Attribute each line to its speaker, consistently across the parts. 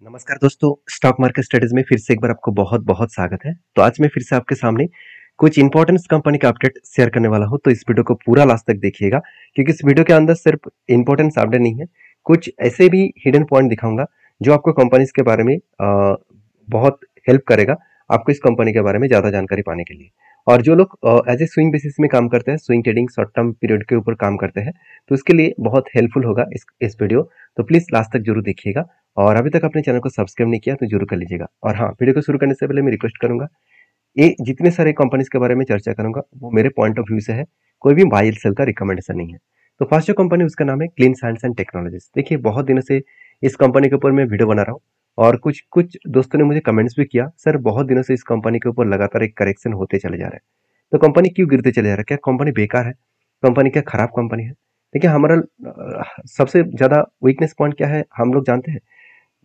Speaker 1: नमस्कार दोस्तों, stock market studies में फिर से एक बार आपको बहुत बहुत स्वागत है। तो आज मैं फिर से आपके सामने कुछ इंपॉर्टेंट कंपनी का अपडेट शेयर करने वाला हूं। तो इस वीडियो को पूरा लास्ट तक देखिएगा, क्योंकि इस वीडियो के अंदर सिर्फ इंपॉर्टेंट अपडेट नहीं है, कुछ ऐसे भी हिडन पॉइंट दिखाऊंगा जो आपको कंपनीज के बारे में बहुत हेल्प करेगा, आपको इस कंपनी के बारे में ज्यादा जानकारी पाने के लिए। और जो लोग एज ए स्विंग बेसिस में काम करते हैं, swing trading short term period के ऊपर काम करते हैं, तो उसके लिए बहुत हेल्पफुल होगा इस वीडियो। तो प्लीज लास्ट तक जरूर देखिएगा, और अभी तक अपने चैनल को सब्सक्राइब नहीं किया तो जरूर कर लीजिएगा। और हाँ, वीडियो को शुरू करने से पहले मैं रिक्वेस्ट करूंगा, ये जितने सारे कंपनीज के बारे में चर्चा करूंगा वो मेरे पॉइंट ऑफ व्यू से है, कोई भी बाय सेल का रिकमेंडेशन नहीं है। तो फर्स्ट जो कंपनी उसका नाम है क्लीन साइंस एंड टेक्नोलॉजीज। देखिए, बहुत दिनों से इस कंपनी के ऊपर मैं वीडियो बना रहा हूँ, और कुछ कुछ दोस्तों ने मुझे कमेंट्स भी किया, सर बहुत दिनों से इस कंपनी के ऊपर लगातार एक करेक्शन होते चले जा रहे हैं, तो कंपनी क्यों गिरते चले जा रहे हैं, क्या कंपनी बेकार है, कंपनी क्या खराब कंपनी है। देखिए, हमारा सबसे ज्यादा वीकनेस पॉइंट क्या है हम लोग जानते हैं,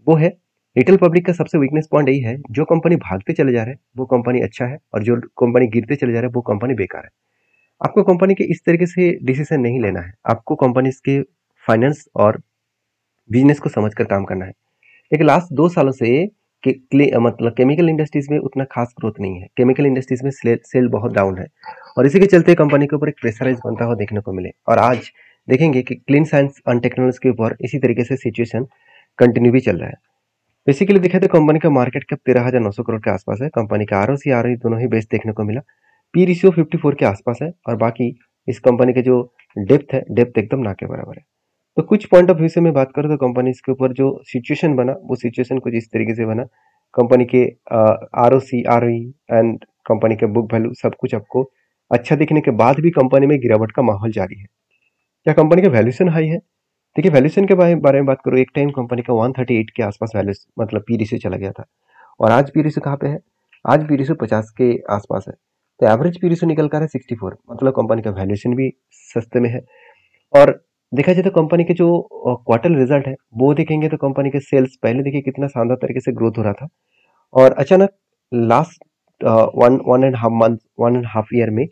Speaker 1: वो है रिटेल पब्लिक का सबसे वीकनेस पॉइंट यही है, जो कंपनी भागते चले जा रहे हैं वो कंपनी अच्छा है, और जो कंपनी गिरते चले जा रहे हैं वो कंपनी बेकार है। आपको कंपनी के इस तरीके से डिसीजन नहीं लेना है, आपको कंपनी के फाइनेंस और बिजनेस को समझकर काम करना है। लेकिन लास्ट 2 सालों से मतलब केमिकल इंडस्ट्रीज में उतना खास ग्रोथ नहीं है, केमिकल इंडस्ट्रीज में सेल बहुत डाउन है, और इसी के चलते कंपनी के ऊपर एक प्रेशराइज बनता हुआ देखने को मिले। और आज देखेंगे कि क्लीन साइंस एंड टेक्नोलॉजी के ऊपर इसी तरीके से सिचुएशन कंटिन्यू भी चल रहा है। बेसिकली देखा तो कंपनी का मार्केट कैप 13,900 करोड़ के आसपास है, कंपनी का आरओसी आरओई दोनों ही बेस्ट देखने को मिला, पी रेशियो 54 के आसपास है, और बाकी इस कंपनी के जो डेप्थ है, डेप्थ एकदम ना के बराबर है। तो कुछ पॉइंट ऑफ व्यू से मैं बात करूँ तो कंपनी के ऊपर जो सिचुएशन बना, वो सिचुएशन कुछ इस तरीके से बना, कंपनी के आरओसी आरओई एंड कंपनी के बुक वैल्यू सब कुछ आपको अच्छा दिखने के बाद भी कंपनी में गिरावट का माहौल जारी है। क्या कंपनी का वैल्यूएशन हाई है? देखिए, वैल्यूएशन के बारे में बात करूँ, एक टाइम कंपनी का 138 के आसपास वैल्यू मतलब पी रेशियो चला गया था, और आज पी रेशियो कहाँ पे है? आज पी रेशियो 50 के आसपास है। तो एवरेज पी रेशियो निकल कर है 64, मतलब कंपनी का वैल्यूएशन भी सस्ते में है। और देखा जाए तो कंपनी के जो क्वार्टर रिजल्ट है वो देखेंगे तो कंपनी के सेल्स पहले देखिए कितना शानदार तरीके से ग्रोथ हो रहा था, और अचानक last one one and half month, 1.5 year में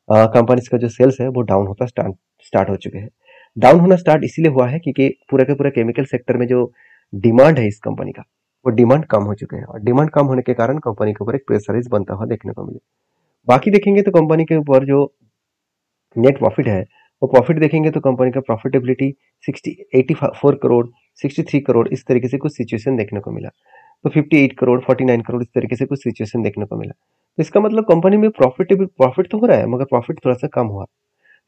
Speaker 1: कंपनीज का जो सेल्स है वो डाउन होता स्टार्ट हो चुके हैं। डाउन होना स्टार्ट इसीलिए हुआ है क्योंकि पूरा के पूरा केमिकल सेक्टर में जो डिमांड है इस कंपनी का, वो डिमांड कम हो चुके हैं, और डिमांड कम होने के कारण कंपनी के ऊपर एक प्रेशराइज बनता हुआ देखने को मिले। बाकी देखेंगे तो कंपनी के ऊपर जो नेट प्रॉफिट है, वो प्रॉफिट देखेंगे तो कंपनी का प्रॉफिटेबिलिटी 84 करोड़, 63 करोड़ इस तरीके से कुछ सिचुएशन देखने को मिला। तो 58 करोड़, 49 करोड़ इस तरीके से कुछ सिचुएशन देखने को मिला। तो इसका मतलब कंपनी में प्रॉफिट तो हो रहा है, मगर प्रॉफिट थोड़ा सा कम हुआ।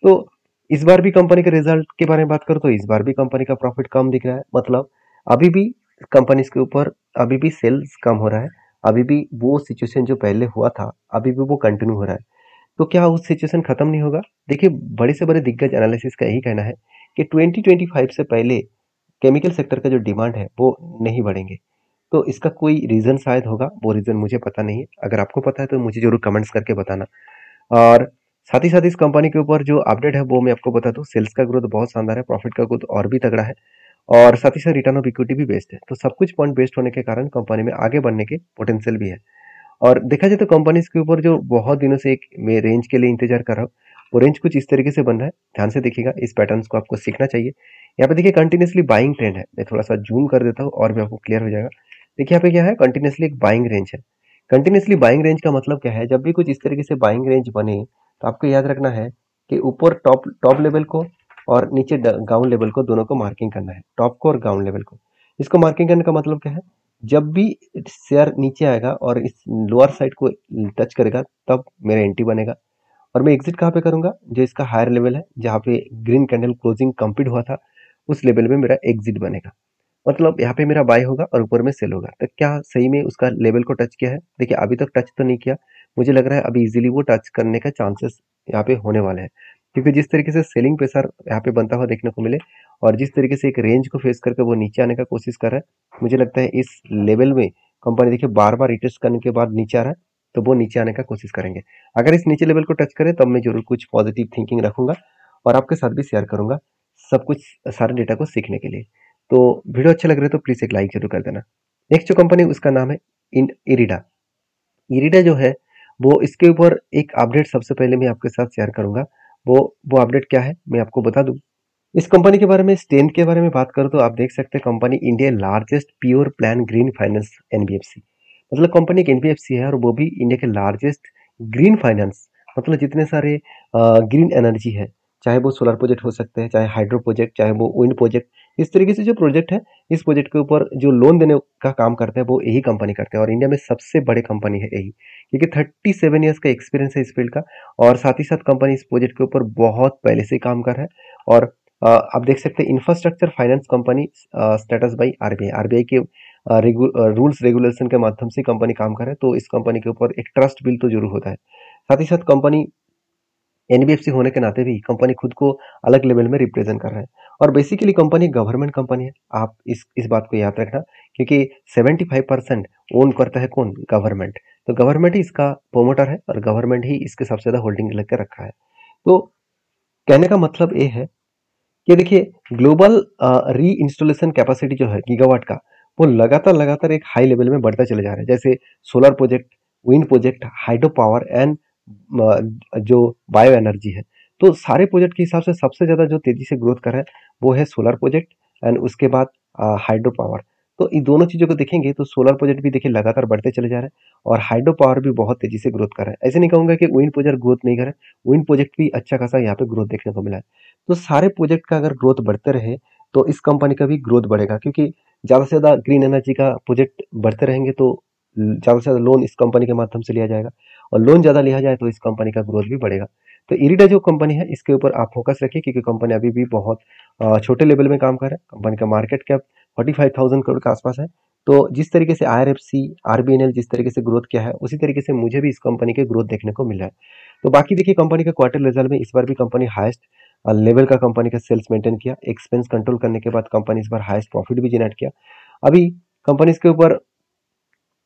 Speaker 1: तो इस बार भी कंपनी के रिजल्ट के बारे में बात करूं तो इस बार भी कंपनी का प्रॉफिट कम दिख रहा है, मतलब अभी भी कंपनी के ऊपर अभी भी सेल्स कम हो रहा है, अभी भी वो सिचुएशन जो पहले हुआ था अभी भी वो कंटिन्यू हो रहा है। तो क्या उस सिचुएशन खत्म नहीं होगा? देखिए, बड़े से बड़े दिग्गज एनालिसिस का यही कहना है कि 2025 से पहले केमिकल सेक्टर का जो डिमांड है वो नहीं बढ़ेंगे। तो इसका कोई रीजन शायद होगा, वो रीजन मुझे पता नहीं है, अगर आपको पता है तो मुझे जरूर कमेंट्स करके बताना। और साथ ही साथ इस कंपनी के ऊपर जो अपडेट है वो मैं आपको बता दूं, सेल्स का ग्रोथ बहुत शानदार है, प्रॉफिट का ग्रोथ और भी तगड़ा है, और साथ ही साथ रिटर्न ऑफ इक्विटी भी बेस्ट है। तो सब कुछ पॉइंट बेस्ट होने के कारण कंपनी में आगे बढ़ने के पोटेंशियल भी है। और देखा जाए तो कंपनीज के ऊपर जो बहुत दिनों से एक मैं रेंज के लिए इंतजार कर रहा हूँ, वो रेंज कुछ इस तरीके से बन रहा है, ध्यान से देखिएगा, इस पैटर्न्स को आपको सीखना चाहिए। यहाँ पे देखिए कंटिन्यूसली बाइंग ट्रेंड है, मैं थोड़ा सा जूम कर देता हूँ और भी आपको क्लियर हो जाएगा। देखिए यहाँ पे क्या है, कंटिन्यूसली एक बाइंग रेंज है। कंटिन्यूसली बाइंग रेंज का मतलब क्या है, जब भी कुछ इस तरीके से बाइंग रेंज बने तो आपको याद रखना है कि ऊपर टॉप टॉप लेवल को और नीचे गाउन लेवल को, दोनों को मार्किंग करना है, टॉप को और गाउन लेवल को। इसको मार्किंग करने का मतलब क्या है, जब भी शेयर नीचे आएगा और इस लोअर साइड को टच करेगा तब मेरा एंट्री बनेगा, और मैं एग्जिट कहाँ पे करूंगा, जो इसका हायर लेवल है जहाँ पे ग्रीन कैंडल क्लोजिंग कंप्लीट हुआ था उस लेवल में मेरा एग्जिट बनेगा। मतलब यहाँ पे मेरा बाय होगा और ऊपर में सेल होगा। तो क्या सही में उसका लेवल को टच किया है? देखिए, अभी तक टच तो नहीं किया, मुझे लग रहा है अभी इजीली वो टच करने का चांसेस यहाँ पे होने वाले हैं, क्योंकि जिस तरीके से सेलिंग प्रेशर यहाँ पे बनता हुआ देखने को मिले, और जिस तरीके से एक रेंज को फेस करके वो नीचे आने का कोशिश कर रहा है, मुझे लगता है इस लेवल में कंपनी देखिए बार बार रिटेस्ट करने के बाद नीचे आ रहा है, तो वो नीचे आने का कोशिश करेंगे। अगर इस नीचे लेवल को टच करे तब मैं जरूर कुछ पॉजिटिव थिंकिंग रखूंगा, और आपके साथ भी शेयर करूंगा सब कुछ, सारे डेटा को सीखने के लिए। तो वीडियो अच्छा लग रहा है तो प्लीज एक लाइक जरूर कर देना। नेक्स्ट जो कंपनी उसका नाम है इन इरिडा। इरिडा जो है वो, इसके ऊपर एक अपडेट सबसे पहले मैं आपके साथ शेयर करूंगा। वो अपडेट क्या है मैं आपको बता दूं। इस कंपनी के बारे में, स्टेन के बारे में बात करूँ तो आप देख सकते हैं company India largest pure plan green finance NBFC, मतलब कंपनी एक एनबीएफसी है और वो भी इंडिया के लार्जेस्ट ग्रीन फाइनेंस, मतलब जितने सारे ग्रीन एनर्जी है, चाहे वो सोलर प्रोजेक्ट हो सकते हैं, चाहे हाइड्रो प्रोजेक्ट, चाहे वो विंड प्रोजेक्ट, इस तरीके से जो प्रोजेक्ट है, इस प्रोजेक्ट के ऊपर जो लोन देने का काम करते हैं वो यही कंपनी करते हैं और इंडिया में सबसे बड़े कंपनी है यही, क्योंकि 37 ईयर्स का एक्सपीरियंस है इस फील्ड का। और साथ ही साथ कंपनी इस प्रोजेक्ट के ऊपर बहुत पहले से काम कर रहा है। और आप देख सकते हैं infrastructure finance company status by RBI, RBI के रूल्स रेगुलेशन के माध्यम से कंपनी काम करे, तो इस कंपनी के ऊपर एक ट्रस्ट बिल तो जरूर होता है। साथ ही साथ कंपनी एनबीएफसी होने के नाते भी कंपनी खुद को अलग लेवल में रिप्रेजेंट कर रहा है। और बेसिकली कंपनी गवर्नमेंट कंपनी है, आप इस बात को याद रखना, क्योंकि 75% ओन करता है कौन? गवर्नमेंट। तो गवर्नमेंट ही इसका प्रोमोटर है और गवर्नमेंट ही इसके सबसे ज्यादा होल्डिंग लेकर रखा है। तो कहने का मतलब ये है कि देखिए ग्लोबल री इंस्टॉलेशन कैपेसिटी जो है गीगावाट का, वो लगातार लगातार एक हाई लेवल में बढ़ता चले जा रहा है, जैसे solar project, wind project, hydro power and जो बायो एनर्जी है। तो सारे प्रोजेक्ट के हिसाब से सबसे ज्यादा जो तेजी से ग्रोथ कर रहा है वो है सोलर प्रोजेक्ट एंड उसके बाद हाइड्रो पावर। तो इन दोनों चीजों को देखेंगे तो सोलर प्रोजेक्ट भी देखिए लगातार बढ़ते चले जा रहे हैं और हाइड्रो पावर भी बहुत तेजी से ग्रोथ कर रहा है। ऐसे नहीं कहूंगा कि विंड प्रोजेक्ट ग्रोथ नहीं कर रहा है, विंड प्रोजेक्ट भी अच्छा खासा यहाँ पे ग्रोथ देखने को मिला है। तो सारे प्रोजेक्ट का अगर ग्रोथ बढ़ते रहे तो इस कंपनी का भी ग्रोथ बढ़ेगा, क्योंकि ज़्यादा से ज़्यादा ग्रीन एनर्जी का प्रोजेक्ट बढ़ते रहेंगे तो ज़्यादा से ज़्यादा लोन इस कंपनी के माध्यम से लिया जाएगा और लोन ज़्यादा लिया जाए तो इस कंपनी का ग्रोथ भी बढ़ेगा। तो इरिडा जो कंपनी है इसके ऊपर आप फोकस रखिए, क्योंकि कंपनी अभी भी बहुत छोटे लेवल में काम कर रहा है। कंपनी का मार्केट कैप 45,000 करोड़ के आसपास है। तो जिस तरीके से आईआरएफसी, आरबीएनएल जिस तरीके से ग्रोथ किया है उसी तरीके से मुझे भी इस कंपनी के ग्रोथ देखने को मिला है। तो बाकी देखिए कंपनी का क्वार्टर रिजल्ट में इस बार भी कंपनी हाईएस्ट लेवल का कंपनी का सेल्स मेंटेन किया, एक्सपेंस कंट्रोल करने के बाद कंपनी इस बार हाईएस्ट प्रॉफिट भी जनरेट किया। अभी कंपनीज के ऊपर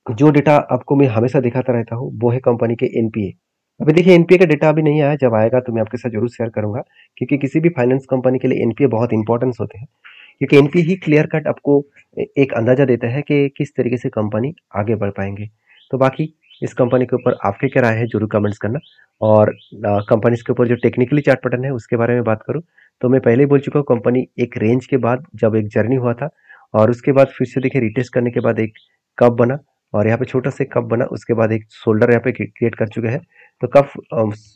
Speaker 1: जो डेटा आपको मैं हमेशा दिखाता रहता हूँ वो है कंपनी के एनपीए। अभी देखिए एनपीए का डेटा अभी नहीं आया, जब आएगा तो मैं आपके साथ जरूर शेयर करूंगा, क्योंकि किसी भी फाइनेंस कंपनी के लिए एनपीए बहुत इंपॉर्टेंस होते हैं, क्योंकि एनपीए ही क्लियर कट आपको एक अंदाजा देता है कि किस तरीके से कंपनी आगे बढ़ पाएंगे। तो बाकी इस कंपनी के ऊपर आपके क्या राय है जरूर कमेंट्स करना। और कंपनीज के ऊपर जो टेक्निकली चार्ट पैटर्न है उसके बारे में बात करूं तो मैं पहले ही बोल चुका हूँ, कंपनी एक रेंज के बाद जब एक जर्नी हुआ था और उसके बाद फिर से देखिए रिटेस्ट करने के बाद एक कप बना और यहाँ पे छोटा सा कप बना, उसके बाद एक शोल्डर यहाँ पे क्रिएट कर चुके हैं। तो कप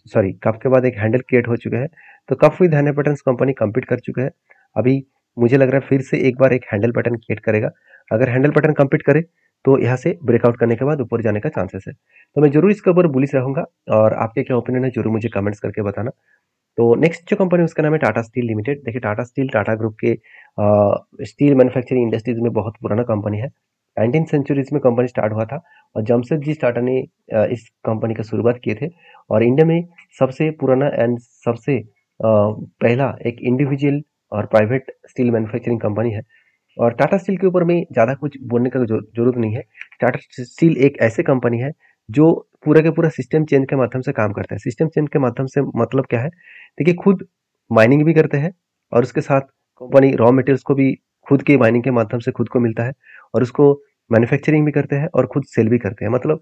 Speaker 1: सॉरी कप के बाद एक हैंडल क्रिएट हो चुका है। तो cup with handle pattern company complete कर चुके हैं। अभी मुझे लग रहा है फिर से एक बार एक हैंडल पैटर्न क्रिएट करेगा। अगर हैंडल पैटर्न कंप्लीट करे तो यहाँ से ब्रेकआउट करने के बाद ऊपर जाने का चांसेस है। तो मैं जरूर इसके ऊपर बुलिश रहूंगा और आपके क्या ओपिनियन है जरूर मुझे कमेंट्स करके बताना। तो नेक्स्ट जो कंपनी उसका नाम है टाटा स्टील लिमिटेड। देखिए टाटा स्टील टाटा ग्रुप के स्टील मैन्युफैक्चरिंग इंडस्ट्रीज में बहुत पुराना कंपनी है। 19 सेंचुरीज में कंपनी स्टार्ट हुआ था और जमशेदजी टाटा ने इस कंपनी का शुरुआत किए थे और इंडिया में सबसे पुराना एंड सबसे पहला एक इंडिविजुअल और प्राइवेट स्टील मैन्युफैक्चरिंग कंपनी है। और टाटा स्टील के ऊपर में ज़्यादा कुछ बोलने का जरूरत नहीं है। टाटा स्टील एक ऐसे कंपनी है जो पूरा के पूरा सिस्टम चेंज के माध्यम से काम करता है। सिस्टम चेंज के माध्यम से मतलब क्या है? देखिए खुद माइनिंग भी करते हैं और उसके साथ कंपनी रॉ मटेरियल्स को भी खुद के माइनिंग के माध्यम से खुद को मिलता है और उसको मैन्युफैक्चरिंग भी करते हैं और खुद सेल भी करते हैं। मतलब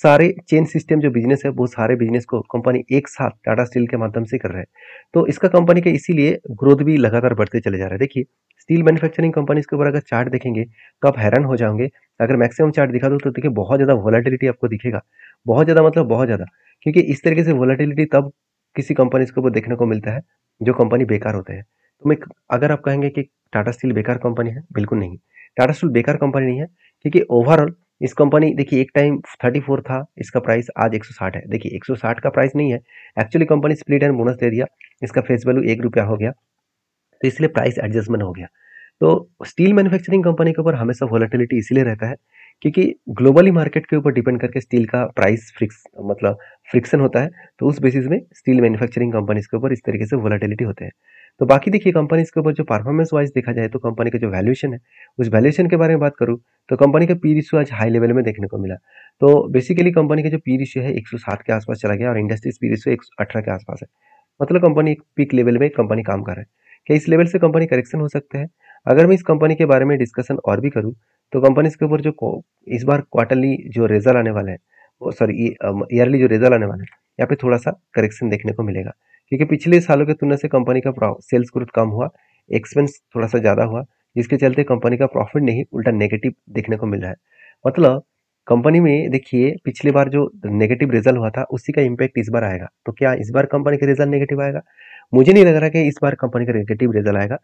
Speaker 1: सारे चेन सिस्टम जो बिजनेस है वो सारे बिजनेस को कंपनी एक साथ टाटा स्टील के माध्यम से कर रहे हैं। तो इसका कंपनी के इसीलिए ग्रोथ भी लगातार बढ़ते चले जा रहे हैं। देखिए स्टील मैन्युफैक्चरिंग कंपनीज के ऊपर अगर चार्ट देखेंगे तो आप हैरान हो जाओगे। अगर मैक्सिमम चार्ट दिखा दो तो देखिए बहुत ज़्यादा वोलेटिलिटी आपको दिखेगा, बहुत ज़्यादा मतलब बहुत ज़्यादा, क्योंकि इस तरीके से वोलेटिलिटी तब किसी कंपनीज के ऊपर देखने को मिलता है जो कंपनी बेकार होते हैं। तो मैं अगर आप कहेंगे कि टाटा स्टील बेकार कंपनी है, बिल्कुल नहीं। टाटा स्टील बेकार कंपनी नहीं है, क्योंकि ओवरऑल इस कंपनी देखिए एक टाइम 34 था इसका प्राइस, आज 160 है। देखिए 160 का प्राइस नहीं है, actually company split and bonus दे दिया, इसका फेस वैल्यू 1 रुपया हो गया, तो इसलिए प्राइस एडजस्टमेंट हो गया। तो स्टील मैन्युफैक्चरिंग कंपनी के ऊपर हमेशा वोलेटिलिटी इसीलिए रहता है क्योंकि ग्लोबली मार्केट के ऊपर डिपेंड करके स्टील का प्राइस मतलब फ्रिक्शन होता है। तो उस बेसिस में स्टील मैन्युफैक्चरिंग कंपनीज के ऊपर इस तरीके से वोलेटिलिटी होते हैं। तो बाकी देखिए कंपनीज के ऊपर जो परफॉर्मेंस वाइज देखा जाए तो कंपनी का जो वैल्यूएशन है उस वैल्यूएशन के बारे में बात करूँ तो कंपनी का पी रेशियो आज हाई लेवल में देखने को मिला। तो बेसिकली कंपनी का जो पी रेशियो है 107 के आसपास चला गया और इंडस्ट्रीज पी रेशियो 118 के आसपास है। मतलब कंपनी एक पीक लेवल में कंपनी काम कर रहा है। क्या इस लेवल से कंपनी करेक्शन हो सकते हैं? अगर मैं इस कंपनी के बारे में डिस्कशन और भी करूँ तो कंपनीज के ऊपर जो इस बार क्वार्टरली जो रिजल्ट आने वाला है, वो सॉरी ईयरली जो रिजल्ट आने वाला है, यहाँ पे थोड़ा सा करेक्शन देखने को मिलेगा, क्योंकि पिछले सालों की तुलना से कंपनी का सेल्स ग्रोथ कम हुआ एक्सपेंस थोड़ा सा ज़्यादा हुआ, जिसके चलते कंपनी का प्रॉफिट नहीं उल्टा नेगेटिव देखने को मिल रहा है। मतलब कंपनी में देखिए पिछली बार जो नेगेटिव रिजल्ट हुआ था उसी का इम्पैक्ट इस बार आएगा। तो क्या इस बार कंपनी का रिजल्ट नेगेटिव आएगा? मुझे नहीं लग रहा कि इस बार कंपनी का नेगेटिव रिजल्ट आएगा।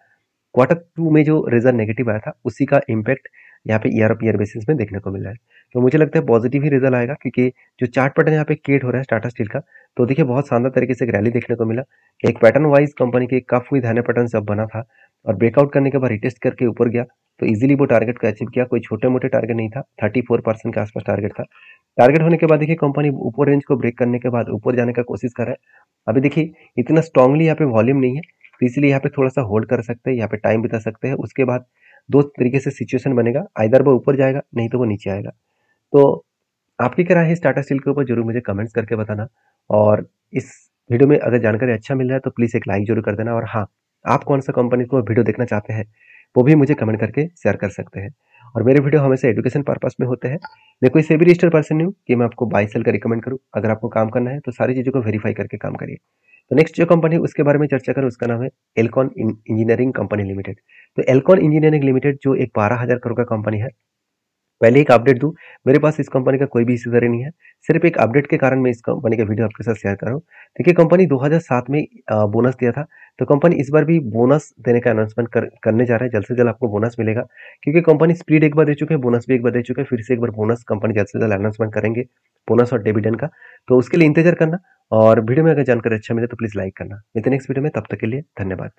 Speaker 1: क्वार्टर टू में जो रिजल्ट नेगेटिव आया था उसी का इम्पैक्ट यहाँ पे ईयर ऑफ ईयर बेसिस में देखने को मिल रहा है। तो मुझे लगता है पॉजिटिव ही रिजल्ट आएगा, क्योंकि जो चार्ट पैटर्न यहाँ पे क्रिएट हो रहा है टाटा स्टील का, तो देखिए बहुत शानदार तरीके से एक रैली देखने को मिला। एक पैटर्न वाइज कंपनी के कप हुई धाने पैटर्न सब बना था और ब्रेकआउट करने के बाद रिटेस्ट करके ऊपर गया, तो इजीली वो टारगेट को अचीव किया। कोई छोटे मोटे टारगेट नहीं था, 34% के आसपास टारगेट था। टारगेट होने के बाद देखिए कंपनी ऊपर रेंज को ब्रेक करने के बाद ऊपर जाने का कोशिश कर रहा है। अभी देखिए इतना स्ट्रांगली यहाँ पे वॉल्यूम नहीं है, तो इसलिए यहाँ पे थोड़ा सा होल्ड कर सकते हैं, यहाँ पे टाइम बिता सकते हैं। उसके बाद दो तरीके से सिचुएशन बनेगा, आइदर वो ऊपर जाएगा नहीं तो वो नीचे आएगा। तो आपकी क्या राय है इस टाटा स्टील के ऊपर, जरूर मुझे कमेंट्स करके बताना। और इस वीडियो में अगर जानकारी अच्छा मिल रहा है तो प्लीज़ एक लाइक जरूर कर देना। और हाँ, आप कौन सा कंपनी को वीडियो देखना चाहते हैं वो भी मुझे कमेंट करके शेयर कर सकते हैं। और मेरे वीडियो हमेशा एजुकेशन पर्पस में होते हैं। मैं कोई सेबी रजिस्टर्ड पर्सन नहीं हूँ कि मैं आपको बाई सेल का रिकमेंड करूँ। अगर आपको काम करना है तो सारी चीज़ों को वेरीफाई करके काम करिए। तो नेक्स्ट जो कंपनी उसके बारे में चर्चा करें उसका नाम है एल्कॉन इंजीनियरिंग कंपनी लिमिटेड। तो एल्कॉन इंजीनियरिंग लिमिटेड जो एक 12,000 करोड़ का कंपनी है, पहले एक अपडेट दूं, मेरे पास इस कंपनी का कोई भी हिस्सेदारी नहीं है। सिर्फ एक अपडेट के कारण मैं इस कंपनी का वीडियो आपके साथ शेयर कर रहा हूँ। देखिए कंपनी 2007 में बोनस दिया था, तो कंपनी इस बार भी बोनस देने का अनाउंसमेंट करने जा रहा है। जल्द से जल्द आपको बोनस मिलेगा, क्योंकि कंपनी स्प्लिट एक बार दे चुके हैं, बोनस भी एक बार दे चुके हैं। फिर से एक बार बोनस कंपनी जल्द से जल्द अनाउंसमेंट करेंगे, बोनस और डिविडेंड का। तो उसके लिए इंतजार करना। और वीडियो में अगर जानकारी अच्छा मिले तो प्लीज़ लाइक करना। मिलते हैं नेक्स्ट वीडियो में, तब तक के लिए धन्यवाद।